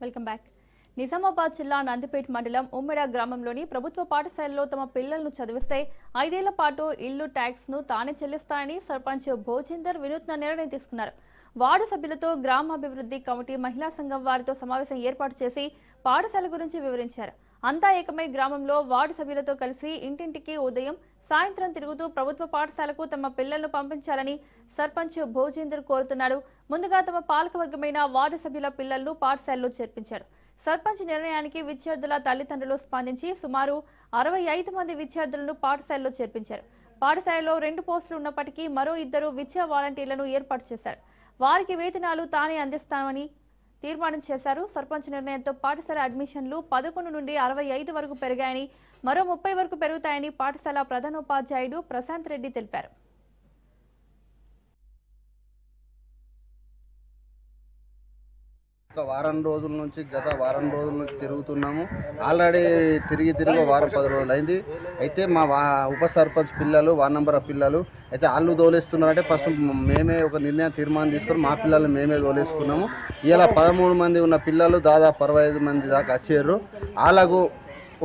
Welcome back. Nizamabad జిల్లా నందిపేట మండలం ఉమ్మెడ గ్రామంలోని ప్రభుత్వ పాఠశాలలో తమ పిల్లలను చదివిస్తే 5 ఏళ్ల పాటు ఇల్లు ట్యాక్స్ ను తానే చెల్లిస్తానని సర్పంచ్ భోజేందర్ వినూత్న నిర్ణయం తీసుకున్నారు. వార్డు సభ్యులతో గ్రామాభివృద్ధి కమిటీ మహిళా సంఘం వారితో సమావేశం ఏర్పాటు చేసి పాఠశాల గురించి వివరించారు. అంతా ఏకమై గ్రామంలో వార్డు సభ్యులతో కలిసి ఇంటింటికి ఉదయం సాయంత్రం తిరుగుతూ ప్రభుత్వ పాఠశాలకు తమ పిల్లలను పంపించాలని సర్పంచ్ భోజేందర్ కోరుతున్నాడు. ముందుగా తమ పాలకవర్గమైన వార్డు సభ్యుల పిల్లలను పాఠశాలలో చేర్పించారు. సర్పంచ్ నిర్ణయానికి విద్యార్థుల తల్లిదండ్రులు స్పందించి సుమారు 65 మంది విద్యార్థులను పాఠశాలలో చేర్పించారు. పాఠశాలలో 2 పోస్టులు ఉన్నప్పటికీ మరో 2 విద్యా వాలంటీర్లను ఏర్పాటు చేశారు. వారికి వేతనాలు తానే అందిస్తామని తీర్మానం చేశారు. సర్పంచ్ నిర్ణయంతో పాఠశాల అడ్మిషన్లు 11 నుండి 65 వరకు పెరిగాయని, మరో 30 వరకు పెరుగుతాయని పాఠశాల ప్రధానోపాధ్యాయుడు ప్రశాంత్ రెడ్డి తెలిపారు. గత వారం రోజుల నుంచి తిరుగుతున్నాము. ఆల్రెడీ తిరిగి వారం 10 రోజులు అయింది. అయితే మా ఉప సర్పంచ్ పిల్లలు, వార్డు నంబర్ పిల్లలు అయితే వాళ్ళు దోలేస్తున్నారంటే ఫస్ట్ మేమే ఒక తీర్మానం తీసుకొని మా పిల్లలు మేమే దోలేసుకున్నాము. ఇలా 13 మంది ఉన్న పిల్లలు దాదాపు 65 మంది దాకా వచ్చారు. వాళ్ళకు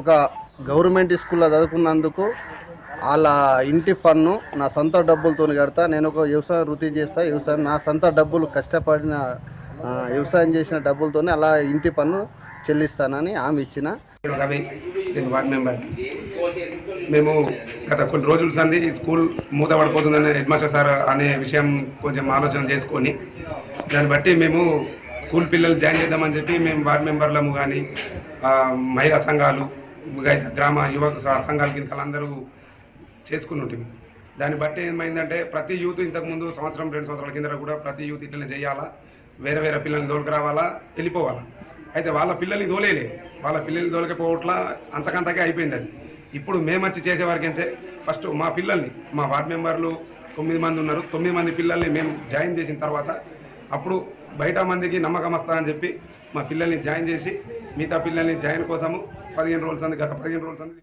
ఒక గవర్నమెంట్ స్కూల్లో చదువుకున్నందుకు వాళ్ళ ఇంటి పన్ను నా సొంత డబ్బులతో కడతా. నేను ఒక వ్యవసాయం వృత్తి చేస్తా. వ్యవసాయం నా సొంత డబ్బులు కష్టపడిన వ్యవసాయం చేసిన డబ్బులతోనే అలా ఇంటి పన్ను చెల్లిస్తానని హామీ ఇచ్చిన. వార్డ్ మెంబర్ మేము గత కొన్ని రోజుల సంది స్కూల్ మూతపడిపోతుందనే హెడ్ మాస్టర్ సార్ అనే విషయం కొంచెం ఆలోచన చేసుకొని దాన్ని బట్టి మేము స్కూల్ పిల్లలు జాయిన్ చేద్దామని చెప్పి మేము వార్డ్ మెంబర్లము కానీ మహిళా సంఘాలు, గ్రామ యువక సంఘాల కింద అందరూ చేసుకుని ఉంటుంది. దాన్ని బట్టి ఏమైందంటే ప్రతి యూత్ ఇంతకుముందు 1-2 సంవత్సరాల కింద కూడా ప్రతి యూత్ ఇట్లనే చేయాలా, వేరే పిల్లల్ని దోలుకు రావాలా, వెళ్ళిపోవాలా. అయితే వాళ్ళ పిల్లల్ని దోలేలే, వాళ్ళ పిల్లల్ని దోలకపోవట్లా అంతకంతకే అయిపోయింది. అది ఇప్పుడు మేము వచ్చి చేసేవారికి ఫస్ట్ మా పిల్లల్ని, మా వార్డ్ మెంబర్లు 9 మంది ఉన్నారు, 9 మంది పిల్లల్ని మేము జాయిన్ చేసిన తర్వాత అప్పుడు బయట మందికి నమ్మకం వస్తుందని చెప్పి మా పిల్లల్ని జాయిన్ చేసి మిగతా పిల్లల్ని జాయిన్ కోసము 15 రోజులు గత 15 రోజులు